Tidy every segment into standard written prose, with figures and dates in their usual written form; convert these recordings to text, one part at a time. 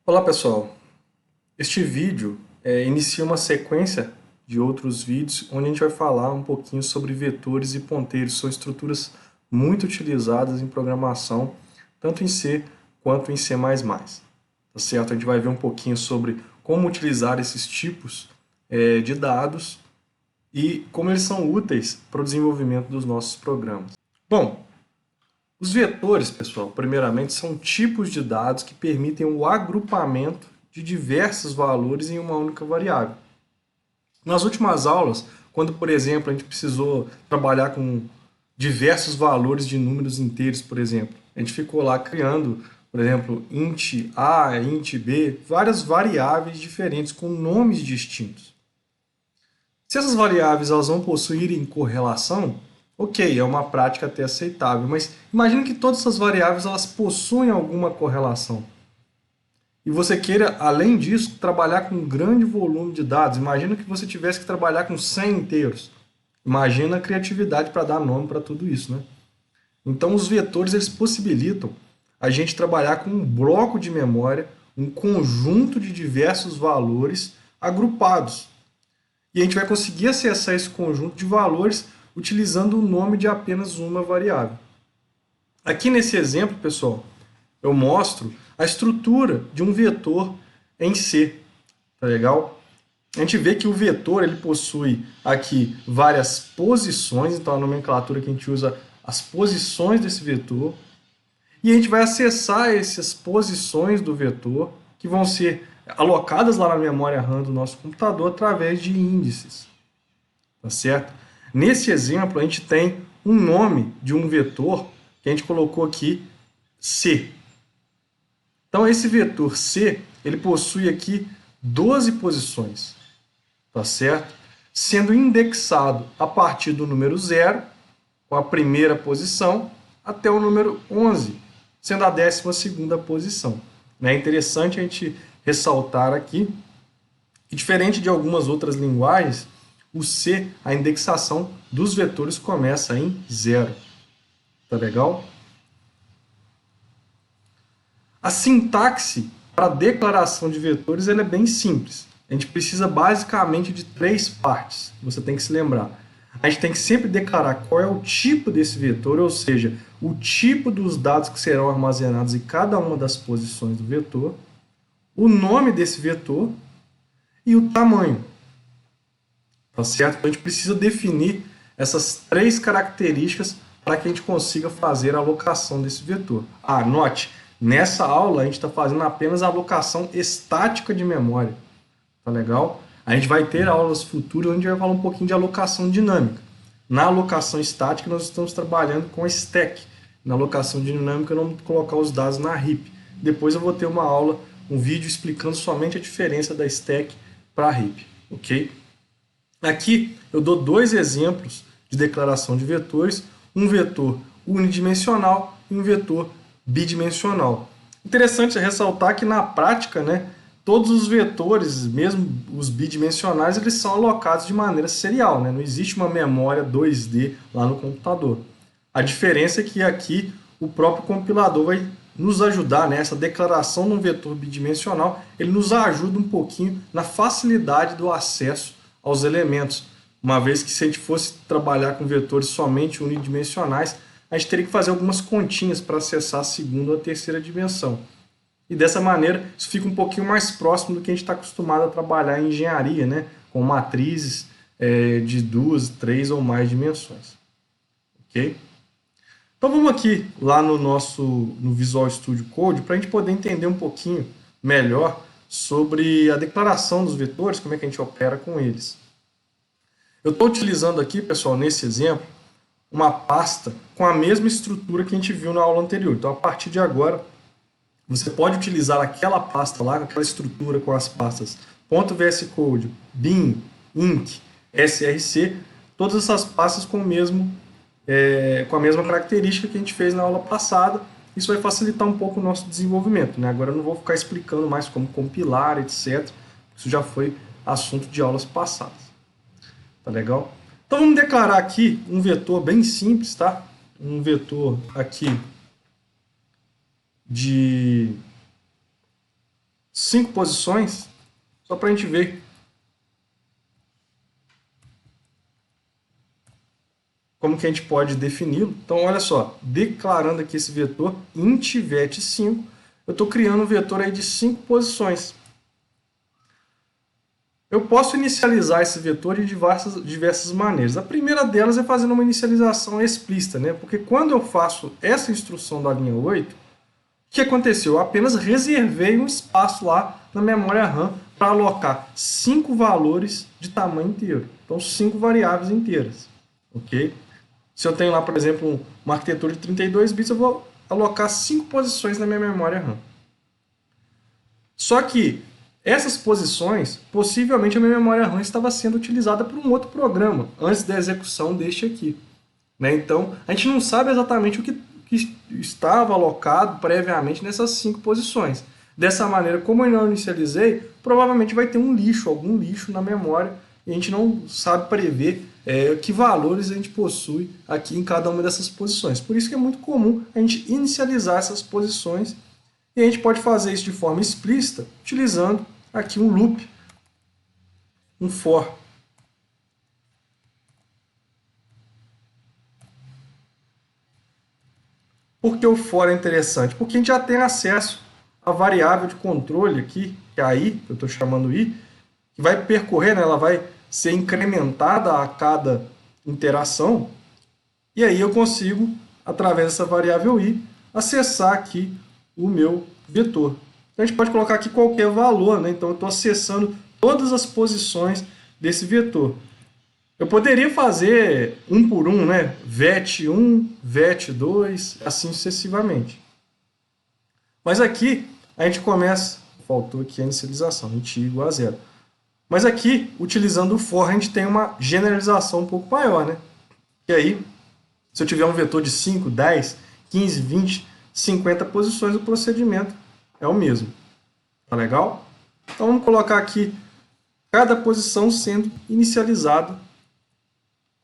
Olá pessoal, este vídeo inicia uma sequência de outros vídeos onde a gente vai falar um pouquinho sobre vetores e ponteiros. São estruturas muito utilizadas em programação, tanto em C quanto em C++. Tá certo? A gente vai ver um pouquinho sobre como utilizar esses tipos de dados e como eles são úteis para o desenvolvimento dos nossos programas. Bom, os vetores, pessoal, primeiramente, são tipos de dados que permitem o agrupamento de diversos valores em uma única variável. Nas últimas aulas, quando, por exemplo, a gente precisou trabalhar com diversos valores de números inteiros, por exemplo, a gente ficou lá criando, por exemplo, int A, int B, várias variáveis diferentes com nomes distintos. Se essas variáveis elas não possuírem correlação, ok, é uma prática até aceitável, mas imagine que todas essas variáveis elas possuem alguma correlação. E você queira, além disso, trabalhar com um grande volume de dados. Imagina que você tivesse que trabalhar com 100 inteiros. Imagina a criatividade para dar nome para tudo isso, né? Então, os vetores eles possibilitam a gente trabalhar com um bloco de memória, um conjunto de diversos valores agrupados. E a gente vai conseguir acessar esse conjunto de valores utilizando o nome de apenas uma variável. Aqui nesse exemplo, pessoal, eu mostro a estrutura de um vetor em C. Tá legal? A gente vê que o vetor ele possui aqui várias posições, então a nomenclatura que a gente usa as posições desse vetor. E a gente vai acessar essas posições do vetor, que vão ser alocadas lá na memória RAM do nosso computador através de índices. Tá certo? Nesse exemplo, a gente tem um nome de um vetor que a gente colocou aqui C. Então, esse vetor C, ele possui aqui 12 posições, tá certo? Sendo indexado a partir do número 0, com a primeira posição, até o número 11, sendo a 12ª posição. É interessante a gente ressaltar aqui que, diferente de algumas outras linguagens, o C, a indexação dos vetores começa em 0. Tá legal? A sintaxe para a declaração de vetores ela é bem simples. A gente precisa basicamente de 3 partes. Você tem que se lembrar. A gente tem que sempre declarar qual é o tipo desse vetor, ou seja, o tipo dos dados que serão armazenados em cada uma das posições do vetor, o nome desse vetor e o tamanho. Tá certo? Então a gente precisa definir essas 3 características para que a gente consiga fazer a alocação desse vetor. Note, nessa aula a gente está fazendo apenas a alocação estática de memória. Tá legal? A gente vai ter aulas futuras onde a gente vai falar um pouquinho de alocação dinâmica. Na alocação estática nós estamos trabalhando com a stack. Na alocação dinâmica nós vamos colocar os dados na heap. Depois eu vou ter uma aula, um vídeo explicando somente a diferença da stack para a heap. Ok? Aqui eu dou 2 exemplos de declaração de vetores, um vetor unidimensional e um vetor bidimensional. Interessante ressaltar que na prática, né, todos os vetores, mesmo os bidimensionais, eles são alocados de maneira serial, né? Não existe uma memória 2D lá no computador. A diferença é que aqui o próprio compilador vai nos ajudar nessa declaração de um vetor bidimensional, ele nos ajuda um pouquinho na facilidade do acesso aos elementos, uma vez que se a gente fosse trabalhar com vetores somente unidimensionais, a gente teria que fazer algumas continhas para acessar a segunda ou a terceira dimensão. E dessa maneira, isso fica um pouquinho mais próximo do que a gente está acostumado a trabalhar em engenharia, né? Com matrizes de 2, 3 ou mais dimensões. Ok? Então vamos aqui lá no Visual Studio Code para a gente poder entender um pouquinho melhor sobre a declaração dos vetores, como é que a gente opera com eles. Eu estou utilizando aqui, pessoal, nesse exemplo, uma pasta com a mesma estrutura que a gente viu na aula anterior. Então, a partir de agora, você pode utilizar aquela pasta lá, aquela estrutura com as pastas .vs Code, bin, inc, src, todas essas pastas com a mesma característica que a gente fez na aula passada. Isso vai facilitar um pouco o nosso desenvolvimento, né? Agora eu não vou ficar explicando mais como compilar, etc. Isso já foi assunto de aulas passadas. Tá legal? Então vamos declarar aqui um vetor bem simples, tá? Um vetor aqui de 5 posições, só para a gente ver como que a gente pode defini-lo. Então, olha só, declarando aqui esse vetor int vet5, eu estou criando um vetor aí de 5 posições. Eu posso inicializar esse vetor de diversas maneiras. A primeira delas é fazendo uma inicialização explícita, né? Porque quando eu faço essa instrução da linha 8, o que aconteceu? Eu apenas reservei um espaço lá na memória RAM para alocar 5 valores de tamanho inteiro. Então, 5 variáveis inteiras. Ok? Se eu tenho lá, por exemplo, uma arquitetura de 32 bits, eu vou alocar 5 posições na minha memória RAM. Só que essas posições, possivelmente a minha memória RAM estava sendo utilizada por um outro programa, antes da execução deste aqui. Né? Então, a gente não sabe exatamente o que estava alocado previamente nessas 5 posições. Dessa maneira, como eu não inicializei, provavelmente vai ter um lixo, algum lixo na memória, e a gente não sabe prever que valores a gente possui aqui em cada uma dessas posições. Por isso que é muito comum a gente inicializar essas posições, e a gente pode fazer isso de forma explícita, utilizando aqui um loop, um for. Por que o for é interessante? Porque a gente já tem acesso à variável de controle aqui, que é a i, que eu estou chamando i, que vai percorrer, né, ela vai ser incrementada a cada interação, e aí eu consigo, através dessa variável i, acessar aqui o meu vetor. Então, a gente pode colocar aqui qualquer valor, né? Então eu estou acessando todas as posições desse vetor. Eu poderia fazer um por um, né? vet1, vet2, assim sucessivamente. Mas aqui a gente começa, faltou aqui a inicialização, int igual a 0. Mas aqui, utilizando o for, a gente tem uma generalização um pouco maior, né? E aí, se eu tiver um vetor de 5, 10, 15, 20, 50 posições, o procedimento é o mesmo. Tá legal? Então vamos colocar aqui cada posição sendo inicializada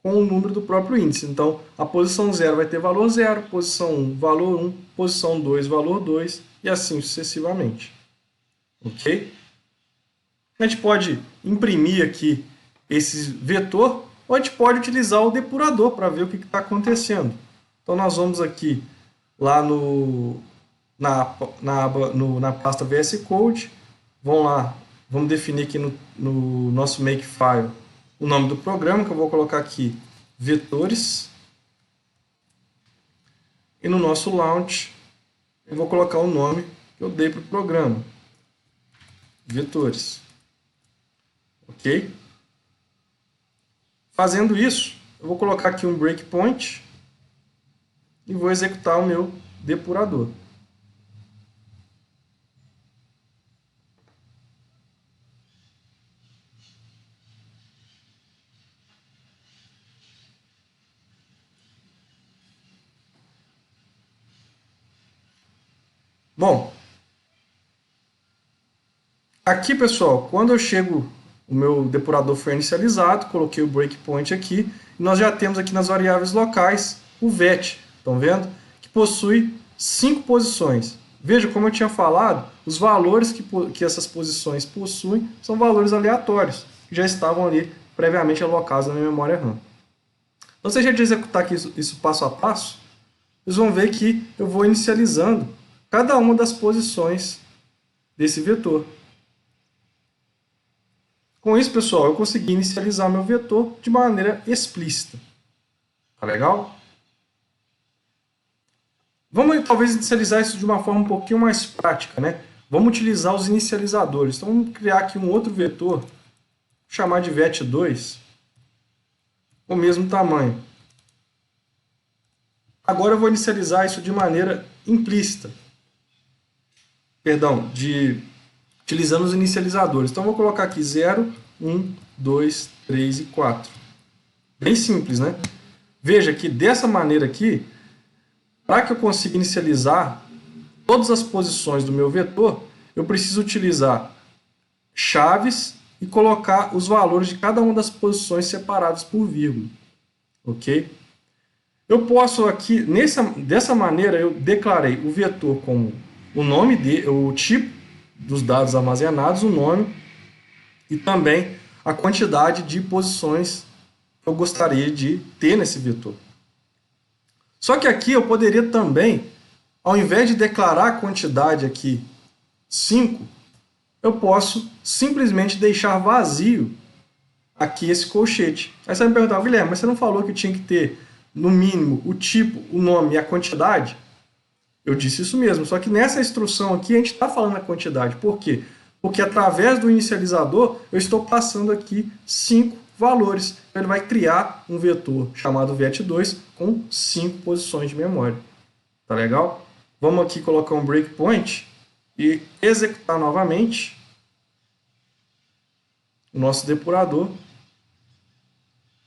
com o número do próprio índice. Então, a posição 0 vai ter valor 0, posição 1, valor 1, posição 2, valor 2, e assim sucessivamente. Ok? A gente pode imprimir aqui esse vetor, ou a gente pode utilizar o depurador para ver o que está acontecendo. Então, nós vamos aqui lá na pasta VS Code, vamos lá, vamos definir aqui no nosso Makefile o nome do programa, que eu vou colocar aqui vetores, e no nosso launch eu vou colocar o nome que eu dei para o programa, vetores. Ok? Fazendo isso, eu vou colocar aqui um breakpoint e vou executar o meu depurador. Bom, aqui, pessoal, quando eu chego, o meu depurador foi inicializado, coloquei o breakpoint aqui, e nós já temos aqui nas variáveis locais o vet, estão vendo? Que possui 5 posições. Veja, como eu tinha falado, os valores que essas posições possuem são valores aleatórios, que já estavam ali previamente alocados na minha memória RAM. Então, se a gente executar aqui isso passo a passo, vocês vão ver que eu vou inicializando cada uma das posições desse vetor. Com isso, pessoal, eu consegui inicializar meu vetor de maneira explícita. Tá legal? Vamos talvez inicializar isso de uma forma um pouquinho mais prática, né? Vamos utilizar os inicializadores. Então vamos criar aqui um outro vetor, chamar de vet2, com o mesmo tamanho. Agora eu vou inicializar isso de maneira implícita. Perdão, utilizando os inicializadores. Então, eu vou colocar aqui 0, 1, 2, 3 e 4. Bem simples, né? Veja que dessa maneira aqui, para que eu consiga inicializar todas as posições do meu vetor, eu preciso utilizar chaves e colocar os valores de cada uma das posições separados por vírgula. Ok? Eu posso aqui, dessa maneira, eu declarei o vetor como o nome, o tipo dos dados armazenados, o nome e também a quantidade de posições que eu gostaria de ter nesse vetor. Só que aqui eu poderia também, ao invés de declarar a quantidade aqui 5, eu posso simplesmente deixar vazio aqui esse colchete. Aí você vai me perguntar, Guilherme, mas você não falou que tinha que ter, no mínimo, o tipo, o nome e a quantidade? Eu disse isso mesmo, só que nessa instrução aqui a gente está falando a quantidade. Por quê? Porque através do inicializador eu estou passando aqui 5 valores. Ele vai criar um vetor chamado vet2 com 5 posições de memória. Tá legal? Vamos aqui colocar um breakpoint e executar novamente o nosso depurador. A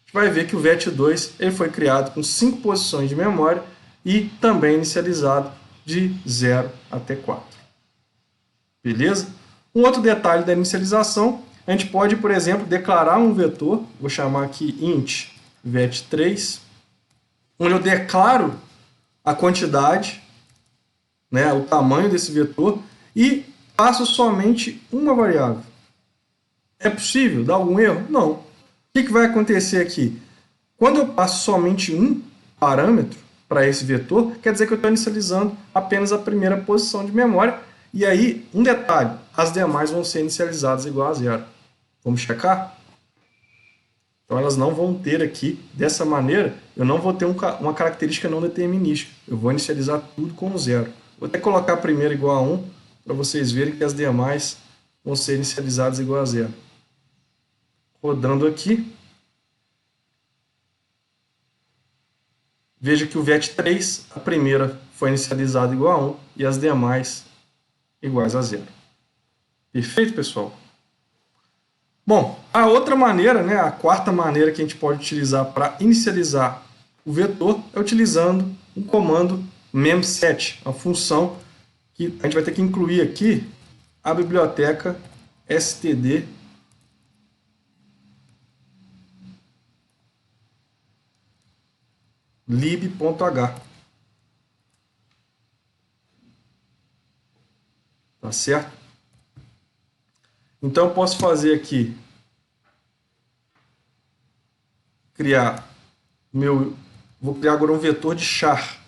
gente vai ver que o vet2 ele foi criado com 5 posições de memória e também inicializado de 0 até 4. Beleza? Um outro detalhe da inicialização, a gente pode, por exemplo, declarar um vetor, vou chamar aqui int vet3, onde eu declaro a quantidade, né, o tamanho desse vetor, e passo somente uma variável. É possível dar algum erro? Não. O que vai acontecer aqui? Quando eu passo somente um parâmetro para esse vetor, quer dizer que eu estou inicializando apenas a primeira posição de memória. E aí, um detalhe, as demais vão ser inicializadas igual a 0. Vamos checar? Então elas não vão ter aqui, dessa maneira, eu não vou ter uma característica não determinística. Eu vou inicializar tudo com 0. Vou até colocar a primeira igual a 1, para vocês verem que as demais vão ser inicializadas igual a 0. Rodando aqui. Veja que o vet3, a primeira foi inicializada igual a 1 e as demais iguais a 0. Perfeito, pessoal? Bom, a outra maneira, né, a quarta maneira que a gente pode utilizar para inicializar o vetor é utilizando um comando memset, uma função que a gente vai ter que incluir aqui a biblioteca std lib.h. Tá certo? Então eu posso fazer aqui, vou criar agora um vetor de char,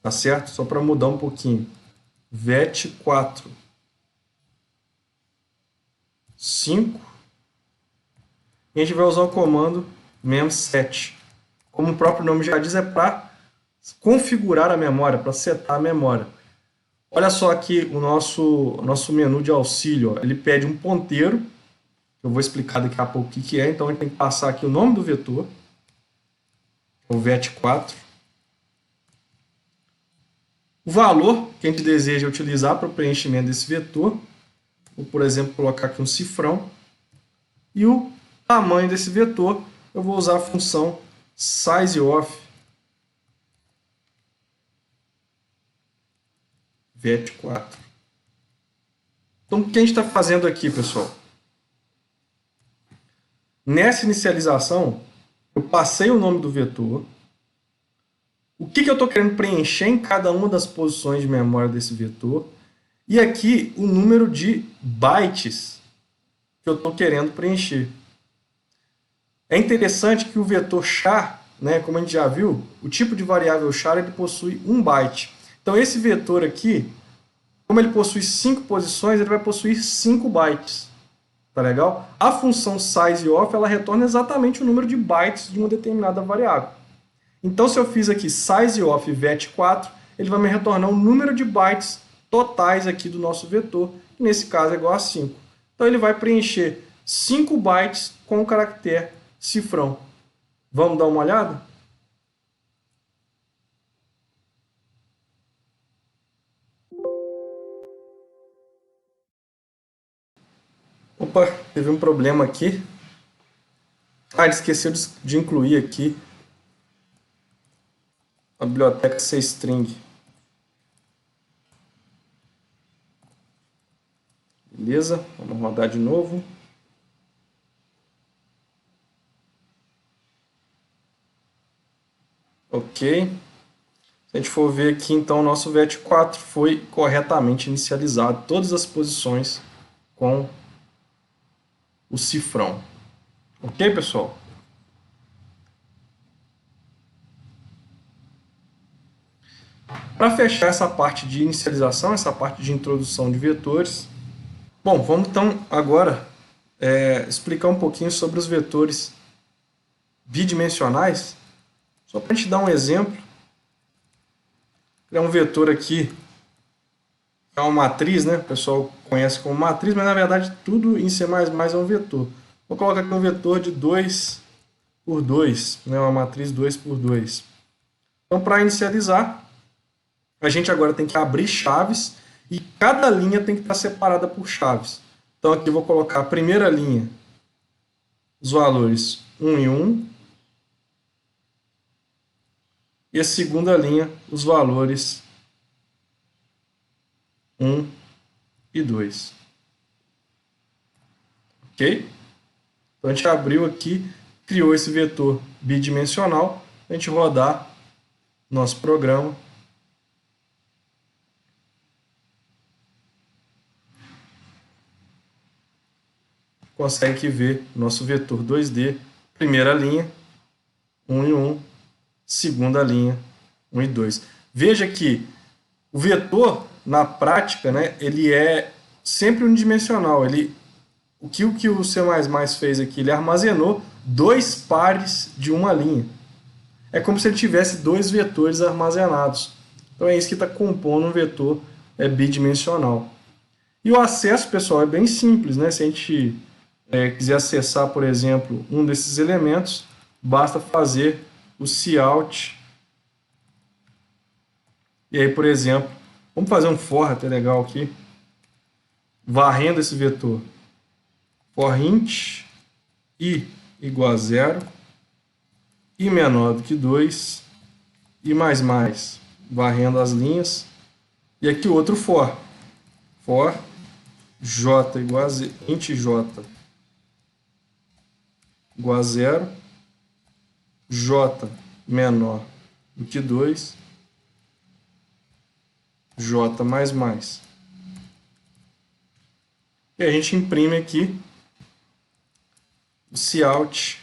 tá certo? Só para mudar um pouquinho. Vet4 5 e a gente vai usar o comando memset. Como o próprio nome já diz, é para configurar a memória, para setar a memória. Olha só aqui o nosso menu de auxílio, ó. Ele pede um ponteiro, eu vou explicar daqui a pouco o que é, então a gente tem que passar aqui o nome do vetor, o vet4, o valor que a gente deseja utilizar para o preenchimento desse vetor, vou, por exemplo, colocar aqui um cifrão, e o tamanho desse vetor, eu vou usar a função sizeOf vet4. Então, o que a gente está fazendo aqui, pessoal? Nessa inicialização, eu passei o nome do vetor. O que eu estou querendo preencher em cada uma das posições de memória desse vetor. E aqui o número de bytes que eu estou querendo preencher. É interessante que o vetor char, né, como a gente já viu, o tipo de variável char ele possui 1 byte. Então esse vetor aqui, como ele possui 5 posições, ele vai possuir 5 bytes. Tá legal? A função sizeOf ela retorna exatamente o número de bytes de uma determinada variável. Então se eu fiz aqui sizeOf vet4, ele vai me retornar o número de bytes totais aqui do nosso vetor, que nesse caso é igual a 5. Então ele vai preencher 5 bytes com o caractere cifrão. Vamos dar uma olhada? Opa, teve um problema aqui. Ele esqueceu de incluir aqui a biblioteca cstring. Beleza? Vamos rodar de novo. Ok. Se a gente for ver aqui, então, o nosso VET4 foi corretamente inicializado, todas as posições com o cifrão. Ok, pessoal? Para fechar essa parte de inicialização, essa parte de introdução de vetores, bom, vamos então agora explicar um pouquinho sobre os vetores bidimensionais. Só para a gente dar um exemplo, é um vetor aqui, é uma matriz, né? O pessoal conhece como matriz, mas na verdade tudo em C++ é um vetor. Vou colocar aqui um vetor de 2 por 2, né? Uma matriz 2 por 2. Então, para inicializar, a gente agora tem que abrir chaves e cada linha tem que estar separada por chaves. Então, aqui eu vou colocar a primeira linha, os valores 1 e 1, e a segunda linha, os valores 1 e 2. Ok? Então, a gente abriu aqui, criou esse vetor bidimensional, a gente rodar nosso programa. Consegue aqui ver nosso vetor 2D, primeira linha, 1 e 1, segunda linha, 1 e 2. Veja que o vetor, na prática, né, ele é sempre unidimensional. O que o C++ fez aqui? Ele armazenou dois pares de uma linha. É como se ele tivesse dois vetores armazenados. Então é isso que está compondo um vetor bidimensional. E o acesso, pessoal, é bem simples, né? Se a gente quiser acessar, por exemplo, um desses elementos, basta fazer o cout. E aí, por exemplo, vamos fazer um for até legal aqui, varrendo esse vetor. For int i igual a 0, i menor do que 2, i mais, varrendo as linhas. E aqui outro for. For j igual a int j igual a 0, j menor do que 2, j mais. E a gente imprime aqui o cout.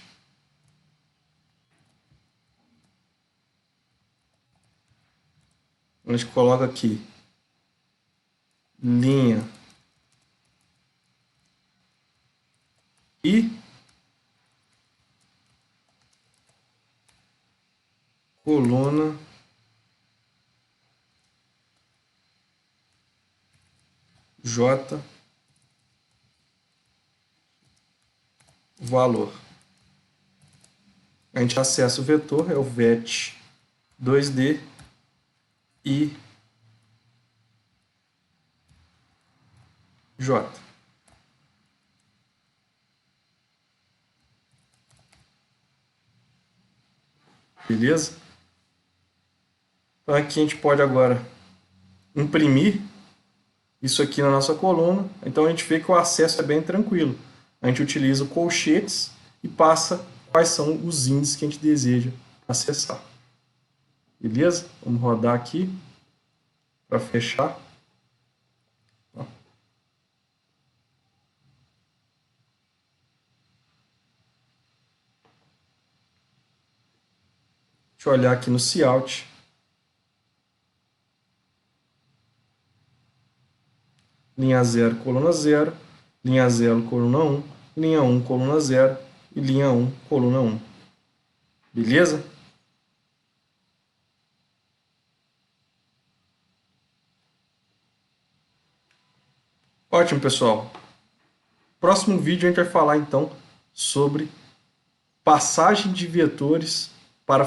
A gente coloca aqui linha e coluna j valor. A gente acessa o vetor, é o vet 2D e j. Beleza? Então aqui a gente pode agora imprimir isso aqui na nossa coluna. Então a gente vê que o acesso é bem tranquilo. A gente utiliza colchetes e passa quais são os índices que a gente deseja acessar. Beleza? Vamos rodar aqui para fechar. Deixa eu olhar aqui no cout. Linha 0, coluna 0, linha 0, coluna 1, linha 1, coluna 0 e linha 1, coluna 1. Beleza? Ótimo, pessoal. Próximo vídeo a gente vai falar então sobre passagem de vetores para